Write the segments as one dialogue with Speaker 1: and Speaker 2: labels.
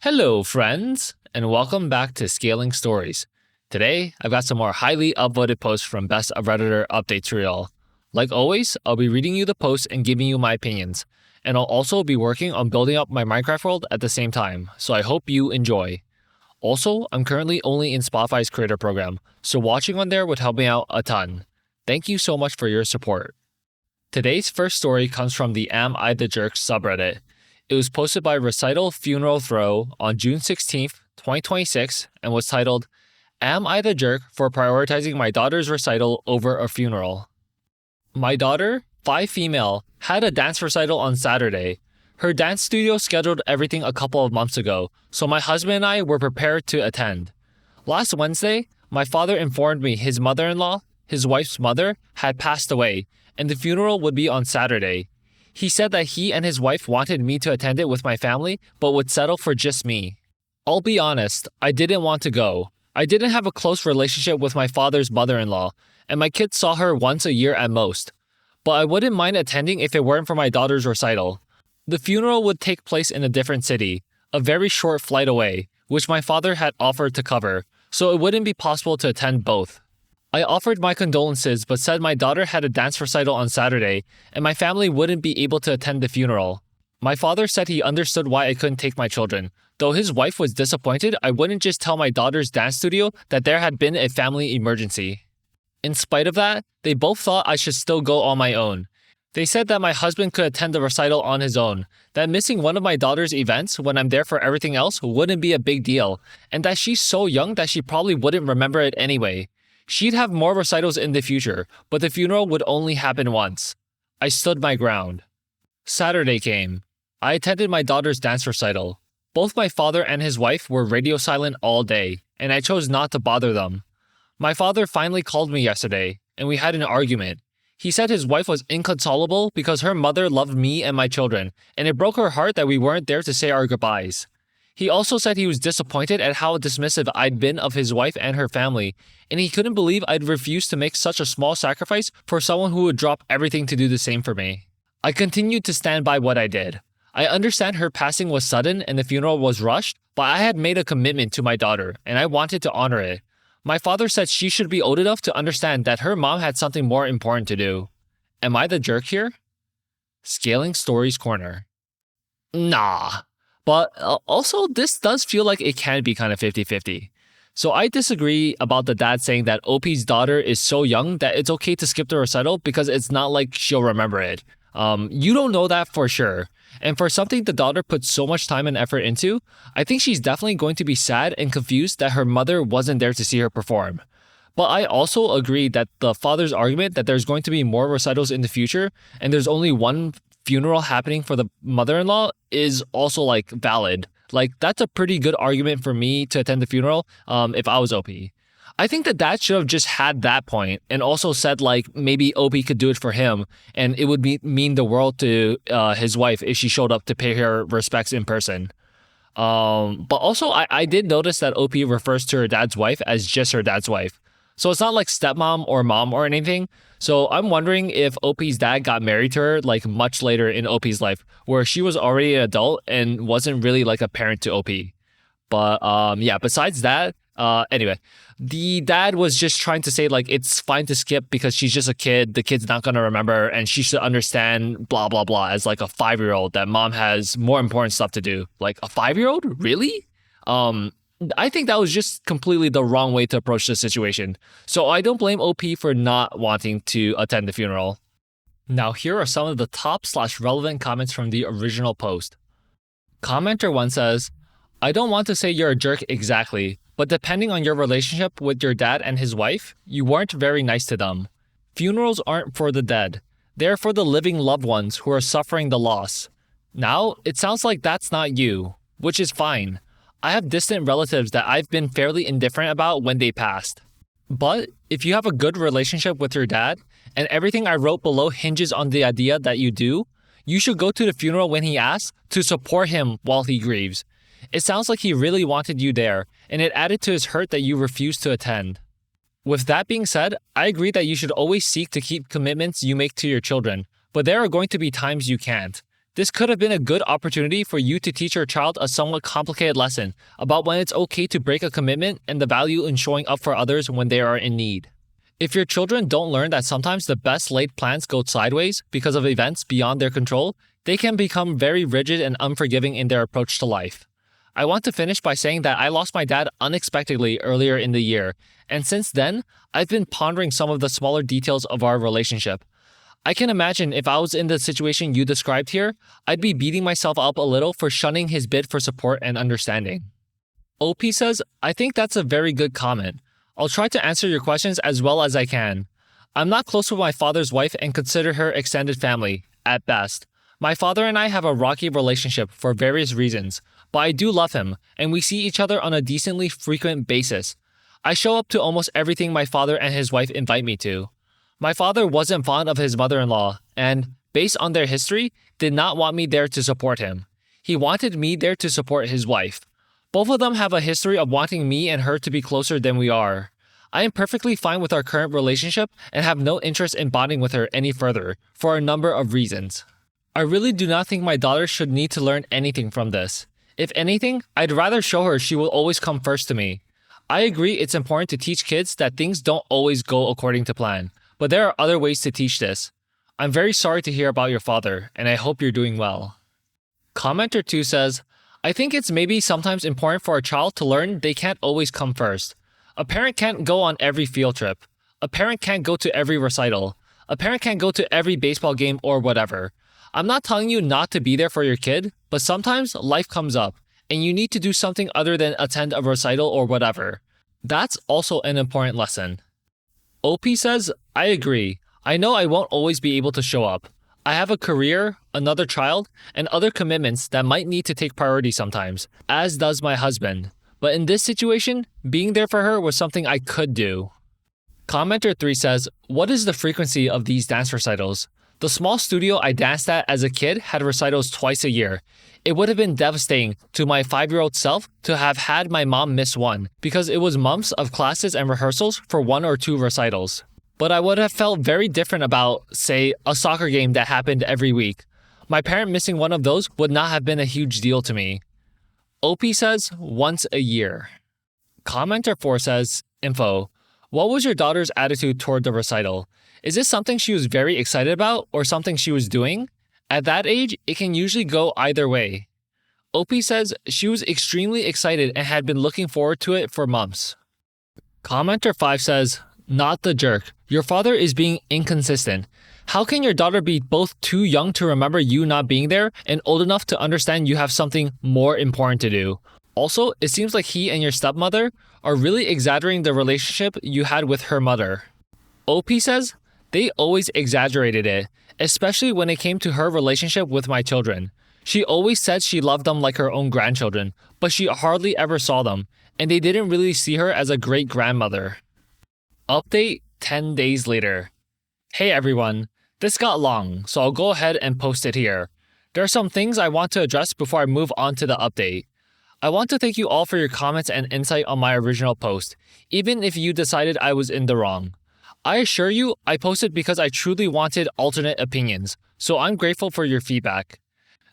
Speaker 1: Hello, friends, and welcome back to Scaling Stories. Today, I've got some more highly upvoted posts from Best of Redditor updates for y'all. Like always, I'll be reading you the posts and giving you my opinions, and I'll also be working on building up my Minecraft world at the same time, so I hope you enjoy. Also, I'm currently only in Spotify's creator program, so watching on there would help me out a ton. Thank you so much for your support. Today's first story comes from the Am I the Jerk subreddit. It was posted by RecitalFuneralThrow on June 16th, 2026, and was titled, Am I the Jerk for Prioritizing My Daughter's Recital Over a Funeral? My daughter, 5 female, had a dance recital on Saturday. Her dance studio scheduled everything a couple of months ago, so my husband and I were prepared to attend. Last Wednesday, my father informed me his mother-in-law, his wife's mother, had passed away, and the funeral would be on Saturday. He said that he and his wife wanted me to attend it with my family, but would settle for just me. I'll be honest, I didn't want to go. I didn't have a close relationship with my father's mother-in-law, and my kids saw her once a year at most. But I wouldn't mind attending if it weren't for my daughter's recital. The funeral would take place in a different city, a very short flight away, which my father had offered to cover, so it wouldn't be possible to attend both. I offered my condolences but said my daughter had a dance recital on Saturday and my family wouldn't be able to attend the funeral. My father said he understood why I couldn't take my children. Though his wife was disappointed, I wouldn't just tell my daughter's dance studio that there had been a family emergency. In spite of that, they both thought I should still go on my own. They said that my husband could attend the recital on his own, that missing one of my daughter's events when I'm there for everything else wouldn't be a big deal, and that she's so young that she probably wouldn't remember it anyway. She'd have more recitals in the future, but the funeral would only happen once. I stood my ground. Saturday came. I attended my daughter's dance recital. Both my father and his wife were radio silent all day, and I chose not to bother them. My father finally called me yesterday, and we had an argument. He said his wife was inconsolable because her mother loved me and my children, and it broke her heart that we weren't there to say our goodbyes. He also said he was disappointed at how dismissive I'd been of his wife and her family, and he couldn't believe I'd refused to make such a small sacrifice for someone who would drop everything to do the same for me. I continued to stand by what I did. I understand her passing was sudden and the funeral was rushed, but I had made a commitment to my daughter, and I wanted to honor it. My father said she should be old enough to understand that her mom had something more important to do. Am I the jerk here? Scaling Stories Corner. Nah. But also, this does feel like it can be kind of 50-50. So I disagree about the dad saying that OP's daughter is so young that it's okay to skip the recital because it's not like she'll remember it. You don't know that for sure. And for something the daughter put so much time and effort into, I think she's definitely going to be sad and confused that her mother wasn't there to see her perform. But I also agree that the father's argument that there's going to be more recitals in the future and there's only one funeral happening for the mother-in-law is also valid. That's a pretty good argument for me to attend the funeral if I was OP. I think that dad should have just had that point and also said maybe OP could do it for him and it would mean the world to his wife if she showed up to pay her respects in person. But also I did notice that OP refers to her dad's wife as just her dad's wife. So it's not like stepmom or mom or anything. So I'm wondering if OP's dad got married to her much later in OP's life, where she was already an adult and wasn't really a parent to OP. But yeah, besides that, anyway, the dad was just trying to say it's fine to skip because she's just a kid, the kid's not gonna remember, and she should understand blah blah blah as a 5-year-old that mom has more important stuff to do. A 5-year-old? Really? I think that was just completely the wrong way to approach the situation. So I don't blame OP for not wanting to attend the funeral. Now here are some of the top/relevant comments from the original post. Commenter 1 says, I don't want to say you're a jerk exactly, but depending on your relationship with your dad and his wife, you weren't very nice to them. Funerals aren't for the dead. They're for the living loved ones who are suffering the loss. Now, it sounds like that's not you, which is fine. I have distant relatives that I've been fairly indifferent about when they passed. But if you have a good relationship with your dad, and everything I wrote below hinges on the idea that you do, you should go to the funeral when he asks to support him while he grieves. It sounds like he really wanted you there, and it added to his hurt that you refused to attend. With that being said, I agree that you should always seek to keep commitments you make to your children, but there are going to be times you can't. This could have been a good opportunity for you to teach your child a somewhat complicated lesson about when it's okay to break a commitment and the value in showing up for others when they are in need. If your children don't learn that sometimes the best laid plans go sideways because of events beyond their control, they can become very rigid and unforgiving in their approach to life. I want to finish by saying that I lost my dad unexpectedly earlier in the year, and since then, I've been pondering some of the smaller details of our relationship. I can imagine if I was in the situation you described here, I'd be beating myself up a little for shunning his bid for support and understanding. OP says, I think that's a very good comment. I'll try to answer your questions as well as I can. I'm not close with my father's wife and consider her extended family, at best. My father and I have a rocky relationship for various reasons, but I do love him, and we see each other on a decently frequent basis. I show up to almost everything my father and his wife invite me to. My father wasn't fond of his mother-in-law and, based on their history, did not want me there to support him. He wanted me there to support his wife. Both of them have a history of wanting me and her to be closer than we are. I am perfectly fine with our current relationship and have no interest in bonding with her any further, for a number of reasons. I really do not think my daughter should need to learn anything from this. If anything, I'd rather show her she will always come first to me. I agree it's important to teach kids that things don't always go according to plan. But there are other ways to teach this. I'm very sorry to hear about your father, and I hope you're doing well. Commenter 2 says, I think it's maybe sometimes important for a child to learn they can't always come first. A parent can't go on every field trip. A parent can't go to every recital. A parent can't go to every baseball game or whatever. I'm not telling you not to be there for your kid, but sometimes life comes up, and you need to do something other than attend a recital or whatever. That's also an important lesson. OP says, I agree. I know I won't always be able to show up. I have a career, another child, and other commitments that might need to take priority sometimes, as does my husband. But in this situation, being there for her was something I could do. Commenter 3 says, what is the frequency of these dance recitals? The small studio I danced at as a kid had recitals twice a year. It would have been devastating to my 5-year-old self to have had my mom miss one, because it was months of classes and rehearsals for 1 or 2 recitals. But I would have felt very different about, say, a soccer game that happened every week. My parent missing one of those would not have been a huge deal to me. OP says, once a year. Commenter 4 says, info. What was your daughter's attitude toward the recital? Is this something she was very excited about or something she was doing? At that age, it can usually go either way. OP says she was extremely excited and had been looking forward to it for months. Commenter 5 says, not the jerk. Your father is being inconsistent. How can your daughter be both too young to remember you not being there and old enough to understand you have something more important to do? Also, it seems like he and your stepmother are really exaggerating the relationship you had with her mother. OP says, they always exaggerated it, especially when it came to her relationship with my children. She always said she loved them like her own grandchildren, but she hardly ever saw them, and they didn't really see her as a great-grandmother. Update 10 days later. Hey everyone, this got long, so I'll go ahead and post it here. There are some things I want to address before I move on to the update. I want to thank you all for your comments and insight on my original post, even if you decided I was in the wrong. I assure you, I posted because I truly wanted alternate opinions, so I'm grateful for your feedback.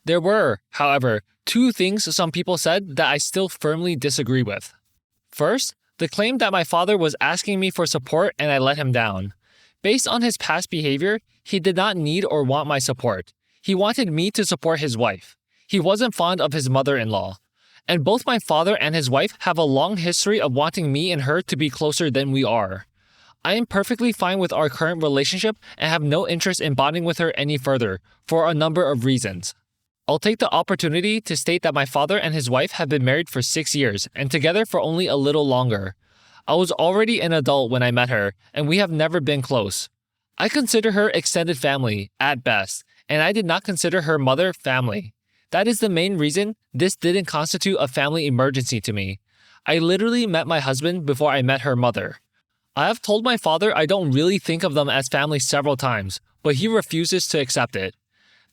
Speaker 1: There were, however, 2 things some people said that I still firmly disagree with. First, the claim that my father was asking me for support and I let him down. Based on his past behavior, he did not need or want my support. He wanted me to support his wife. He wasn't fond of his mother-in-law. And both my father and his wife have a long history of wanting me and her to be closer than we are. I am perfectly fine with our current relationship and have no interest in bonding with her any further, for a number of reasons. I'll take the opportunity to state that my father and his wife have been married for 6 years and together for only a little longer. I was already an adult when I met her, and we have never been close. I consider her extended family, at best, and I did not consider her mother family. That is the main reason this didn't constitute a family emergency to me. I literally met my husband before I met her mother. I have told my father I don't really think of them as family several times, but he refuses to accept it.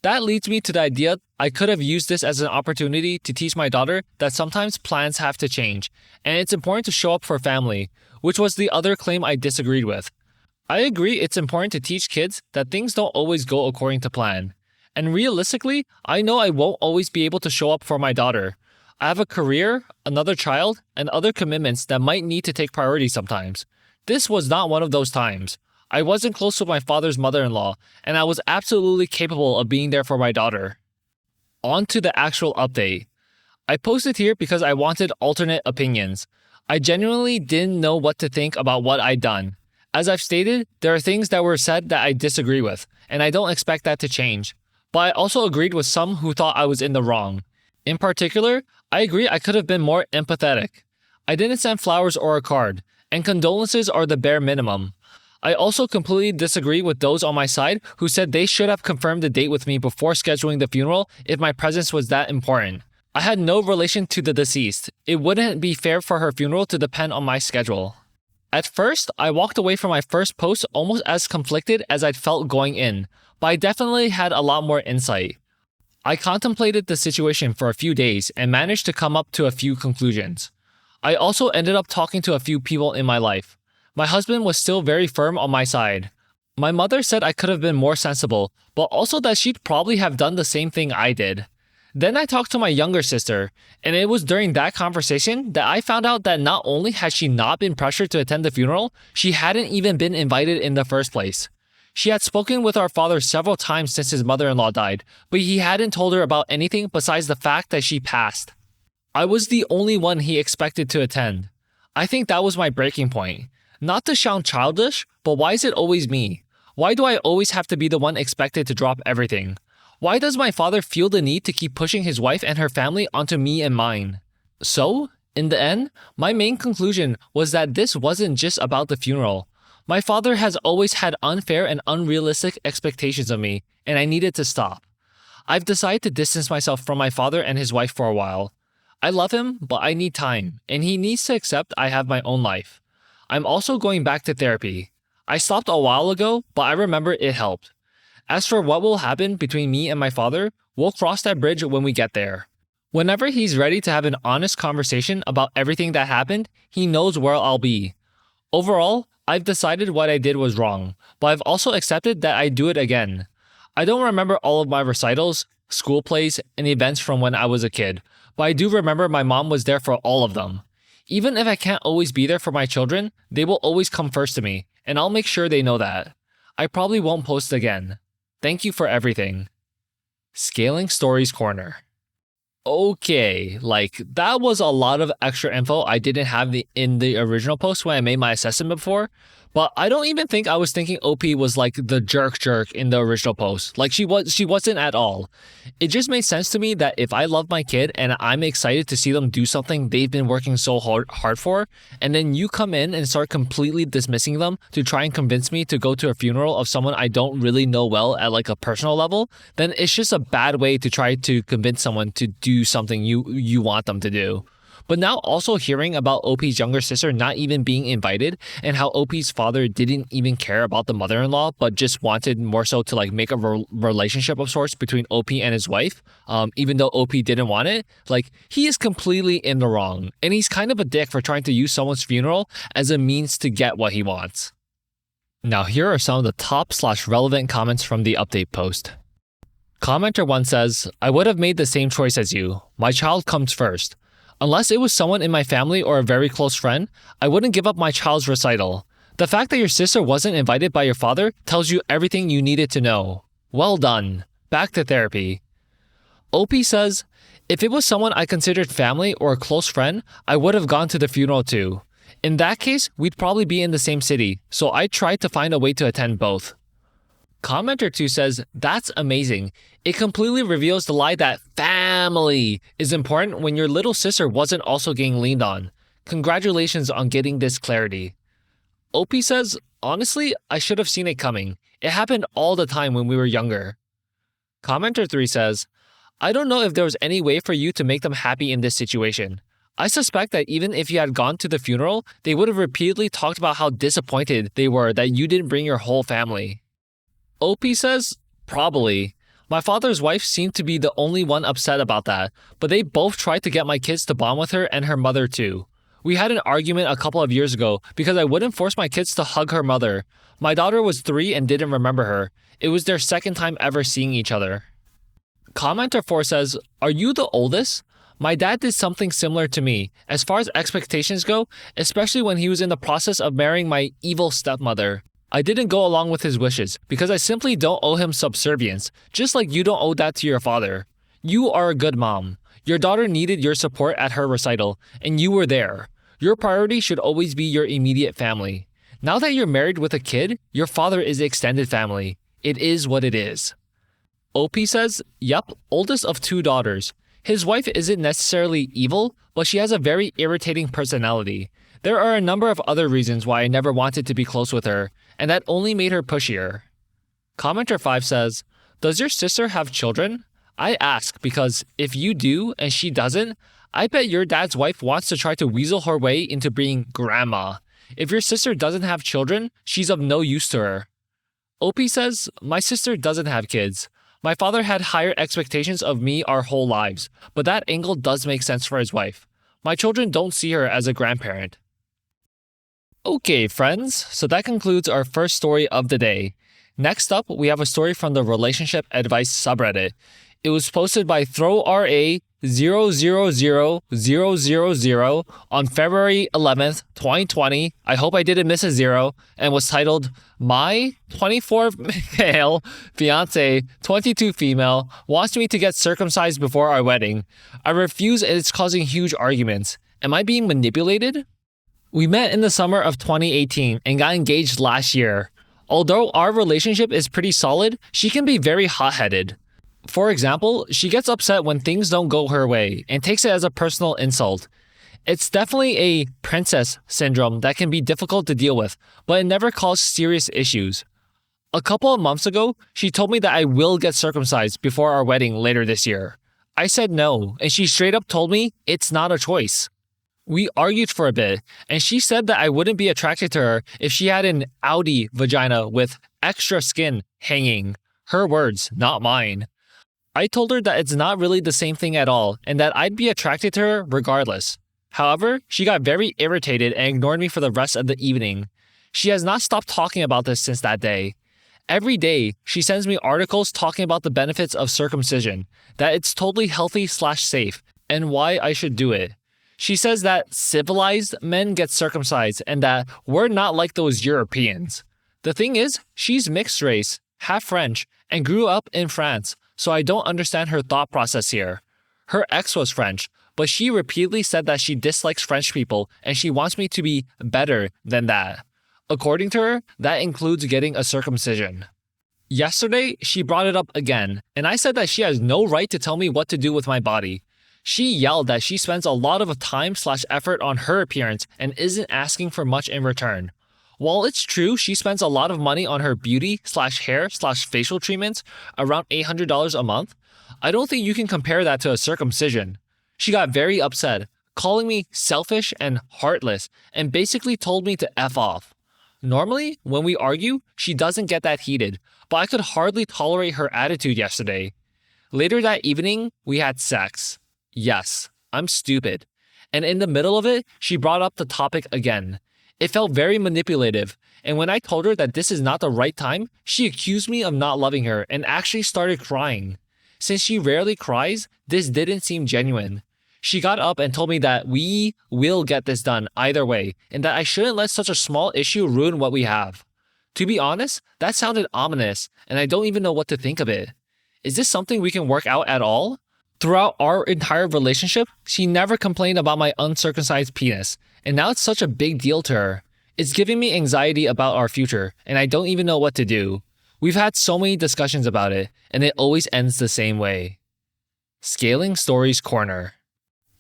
Speaker 1: That leads me to the idea I could have used this as an opportunity to teach my daughter that sometimes plans have to change, and it's important to show up for family, which was the other claim I disagreed with. I agree it's important to teach kids that things don't always go according to plan. And realistically, I know I won't always be able to show up for my daughter. I have a career, another child, and other commitments that might need to take priority sometimes. This was not one of those times. I wasn't close with my father's mother-in-law, and I was absolutely capable of being there for my daughter. On to the actual update. I posted here because I wanted alternate opinions. I genuinely didn't know what to think about what I'd done. As I've stated, there are things that were said that I disagree with, and I don't expect that to change. But I also agreed with some who thought I was in the wrong. In particular, I agree I could have been more empathetic. I didn't send flowers or a card, and condolences are the bare minimum. I also completely disagree with those on my side who said they should have confirmed the date with me before scheduling the funeral if my presence was that important. I had no relation to the deceased. It wouldn't be fair for her funeral to depend on my schedule. At first, I walked away from my first post almost as conflicted as I'd felt going in, but I definitely had a lot more insight. I contemplated the situation for a few days and managed to come up to a few conclusions. I also ended up talking to a few people in my life. My husband was still very firm on my side. My mother said I could have been more sensible, but also that she'd probably have done the same thing I did. Then I talked to my younger sister, and it was during that conversation that I found out that not only had she not been pressured to attend the funeral, she hadn't even been invited in the first place. She had spoken with our father several times since his mother-in-law died, but he hadn't told her about anything besides the fact that she passed. I was the only one he expected to attend. I think that was my breaking point. Not to sound childish, but why is it always me? Why do I always have to be the one expected to drop everything? Why does my father feel the need to keep pushing his wife and her family onto me and mine? So, in the end, my main conclusion was that this wasn't just about the funeral. My father has always had unfair and unrealistic expectations of me, and I needed to stop. I've decided to distance myself from my father and his wife for a while. I love him, but I need time, and he needs to accept I have my own life. I'm also going back to therapy. I stopped a while ago, but I remember it helped. As for what will happen between me and my father, we'll cross that bridge when we get there. Whenever he's ready to have an honest conversation about everything that happened, he knows where I'll be. Overall, I've decided what I did was wrong, but I've also accepted that I'd do it again. I don't remember all of my recitals, school plays, and events from when I was a kid, but I do remember my mom was there for all of them. Even if I can't always be there for my children, they will always come first to me, and I'll make sure they know that. I probably won't post again. Thank you for everything. Scaling Stories Corner. Okay, that was a lot of extra info I didn't have in the original post when I made my assessment before, but I don't even think I was thinking OP was like the jerk in the original post. She wasn't at all. It just made sense to me that if I love my kid and I'm excited to see them do something they've been working so hard for, and then you come in and start completely dismissing them to try and convince me to go to a funeral of someone I don't really know well at a personal level, then it's just a bad way to try to convince someone to do something you want them to do. But now also hearing about OP's younger sister not even being invited and how OP's father didn't even care about the mother-in-law but just wanted more so to make a relationship of sorts between OP and his wife, even though OP didn't want it, he is completely in the wrong. And he's kind of a dick for trying to use someone's funeral as a means to get what he wants. Now here are some of the top/relevant comments from the update post. Commenter 1 says, I would have made the same choice as you. My child comes first. Unless it was someone in my family or a very close friend, I wouldn't give up my child's recital. The fact that your sister wasn't invited by your father tells you everything you needed to know. Well done. Back to therapy. OP says, if it was someone I considered family or a close friend, I would have gone to the funeral too. In that case, we'd probably be in the same city, so I tried to find a way to attend both. Commenter 2 says, that's amazing. It completely reveals the lie that family is important when your little sister wasn't also getting leaned on. Congratulations on getting this clarity. OP says, honestly, I should have seen it coming. It happened all the time when we were younger. Commenter 3 says, I don't know if there was any way for you to make them happy in this situation. I suspect that even if you had gone to the funeral, they would have repeatedly talked about how disappointed they were that you didn't bring your whole family. OP says, probably. My father's wife seemed to be the only one upset about that, but they both tried to get my kids to bond with her and her mother too. We had an argument a couple of years ago because I wouldn't force my kids to hug her mother. My daughter was 3 and didn't remember her. It was their second time ever seeing each other. Commenter 4 says, "Are you the oldest? My dad did something similar to me, as far as expectations go, especially when he was in the process of marrying my evil stepmother. I didn't go along with his wishes because I simply don't owe him subservience, just like you don't owe that to your father. You are a good mom. Your daughter needed your support at her recital, and you were there. Your priority should always be your immediate family. Now that you're married with a kid, your father is extended family. It is what it is." OP says, "Yep, oldest of 2 daughters. His wife isn't necessarily evil, but she has a very irritating personality. There are a number of other reasons why I never wanted to be close with her, and that only made her pushier." Commenter 5 says, "Does your sister have children? I ask because if you do and she doesn't, I bet your dad's wife wants to try to weasel her way into being grandma. If your sister doesn't have children, she's of no use to her." OP says, "My sister doesn't have kids. My father had higher expectations of me our whole lives, but that angle does make sense for his wife. My children don't see her as a grandparent." Okay, friends, so that concludes our first story of the day. Next up, we have a story from the Relationship Advice subreddit. It was posted by ThrowRA000000 on February 11th, 2020. I hope I didn't miss a zero, and was titled, "My 24 male fiance, 22 female, wants me to get circumcised before our wedding. I refuse and it's causing huge arguments. Am I being manipulated?" We met in the summer of 2018 and got engaged last year. Although our relationship is pretty solid, she can be very hot-headed. For example, she gets upset when things don't go her way and takes it as a personal insult. It's definitely a princess syndrome that can be difficult to deal with, but it never caused serious issues. A couple of months ago, she told me that I will get circumcised before our wedding later this year. I said no, and she straight up told me it's not a choice. We argued for a bit, and she said that I wouldn't be attracted to her if she had an Audi vagina with extra skin hanging. Her words, not mine. I told her that it's not really the same thing at all, and that I'd be attracted to her regardless. However, she got very irritated and ignored me for the rest of the evening. She has not stopped talking about this since that day. Every day, she sends me articles talking about the benefits of circumcision, that it's totally healthy/safe, and why I should do it. She says that civilized men get circumcised and that we're not like those Europeans. The thing is, she's mixed race, half French, and grew up in France, so I don't understand her thought process here. Her ex was French, but she repeatedly said that she dislikes French people and she wants me to be better than that. According to her, that includes getting a circumcision. Yesterday, she brought it up again, and I said that she has no right to tell me what to do with my body. She yelled that she spends a lot of time/effort on her appearance and isn't asking for much in return. While it's true she spends a lot of money on her beauty/hair/facial treatments, around $800 a month, I don't think you can compare that to a circumcision. She got very upset, calling me selfish and heartless, and basically told me to F off. Normally, when we argue, she doesn't get that heated, but I could hardly tolerate her attitude yesterday. Later that evening, we had sex. Yes, I'm stupid. And in the middle of it, she brought up the topic again. It felt very manipulative, and when I told her that this is not the right time, she accused me of not loving her and actually started crying. Since she rarely cries, this didn't seem genuine. She got up and told me that we will get this done either way, and that I shouldn't let such a small issue ruin what we have. To be honest, that sounded ominous, and I don't even know what to think of it. Is this something we can work out at all? Throughout our entire relationship, she never complained about my uncircumcised penis, and now it's such a big deal to her. It's giving me anxiety about our future, and I don't even know what to do. We've had so many discussions about it, and it always ends the same way. Scaling Stories Corner.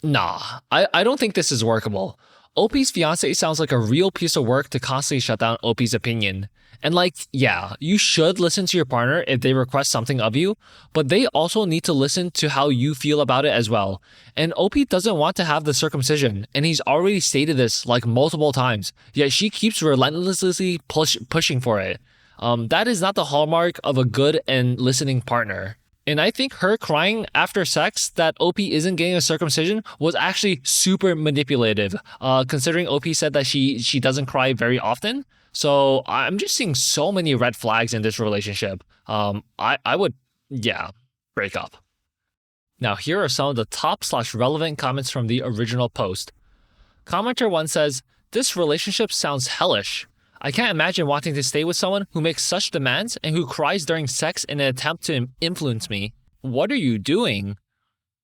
Speaker 1: Nah, I don't think this is workable. OP's fiance sounds like a real piece of work to constantly shut down OP's opinion. And yeah, you should listen to your partner if they request something of you, but they also need to listen to how you feel about it as well. And OP doesn't want to have the circumcision, and he's already stated this multiple times, yet she keeps relentlessly pushing for it. That is not the hallmark of a good and listening partner. And I think her crying after sex that OP isn't getting a circumcision was actually super manipulative, considering OP said that she doesn't cry very often. So I'm just seeing so many red flags in this relationship. I would, break up. Now here are some of the top/relevant comments from the original post. Commenter 1 says, "This relationship sounds hellish. I can't imagine wanting to stay with someone who makes such demands and who cries during sex in an attempt to influence me. What are you doing?"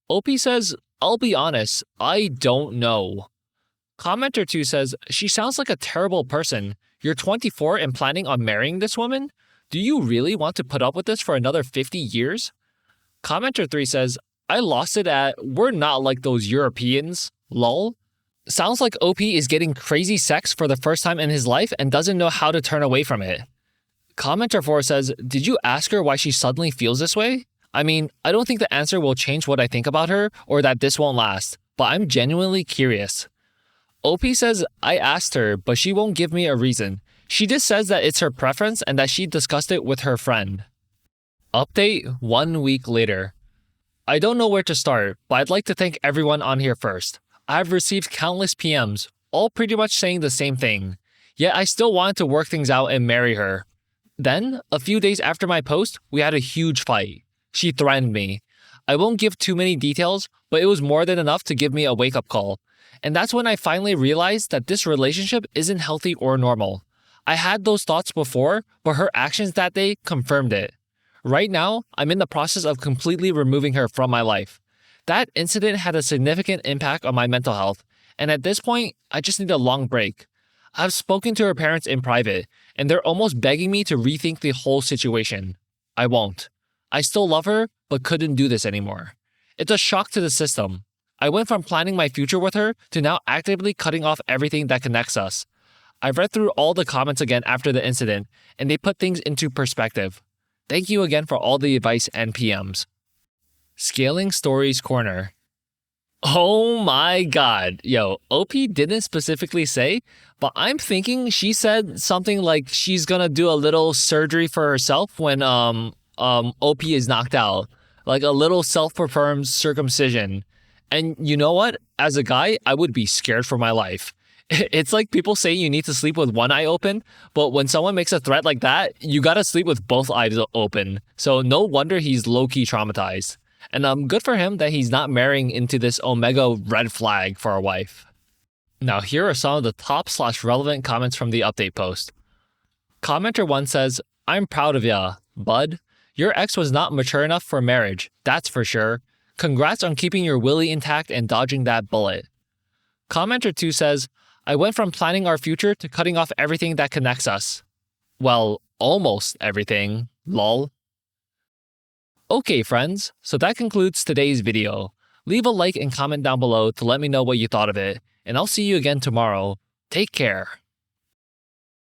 Speaker 1: OP says, "I'll be honest, I don't know." Commenter 2 says, "She sounds like a terrible person. You're 24 and planning on marrying this woman? Do you really want to put up with this for another 50 years? Commenter 3 says, "I lost it at, we're not like those Europeans. Lol. Sounds like OP is getting crazy sex for the first time in his life and doesn't know how to turn away from it." Commenter 4 says, "Did you ask her why she suddenly feels this way? I mean, I don't think the answer will change what I think about her or that this won't last, but I'm genuinely curious." OP says, "I asked her, but she won't give me a reason. She just says that it's her preference and that she discussed it with her friend." Update 1 week later. I don't know where to start, but I'd like to thank everyone on here first. I've received countless PMs, all pretty much saying the same thing. Yet I still wanted to work things out and marry her. Then, a few days after my post, we had a huge fight. She threatened me. I won't give too many details, but it was more than enough to give me a wake-up call. And that's when I finally realized that this relationship isn't healthy or normal. I had those thoughts before, but her actions that day confirmed it. Right now, I'm in the process of completely removing her from my life. That incident had a significant impact on my mental health, and at this point, I just need a long break. I've spoken to her parents in private, and they're almost begging me to rethink the whole situation. I won't. I still love her, but couldn't do this anymore. It's a shock to the system. I went from planning my future with her to now actively cutting off everything that connects us. I've read through all the comments again after the incident, and they put things into perspective. Thank you again for all the advice and PMs. Scaling Stories Corner. Oh my god. Yo, OP didn't specifically say, but I'm thinking she said something like she's gonna do a little surgery for herself when OP is knocked out. Like a little self-performed circumcision. And you know what? As a guy, I would be scared for my life. It's like people say you need to sleep with one eye open, but when someone makes a threat like that, you gotta sleep with both eyes open. So no wonder he's low-key traumatized. And good for him that he's not marrying into this Omega red flag for a wife. Now here are some of the top/relevant comments from the update post. Commenter 1 says, "I'm proud of ya, bud. Your ex was not mature enough for marriage, that's for sure. Congrats on keeping your willy intact and dodging that bullet." Commenter 2 says, "I went from planning our future to cutting off everything that connects us." Well, almost everything, lol. Okay friends, so that concludes today's video. Leave a like and comment down below to let me know what you thought of it, and I'll see you again tomorrow. Take care.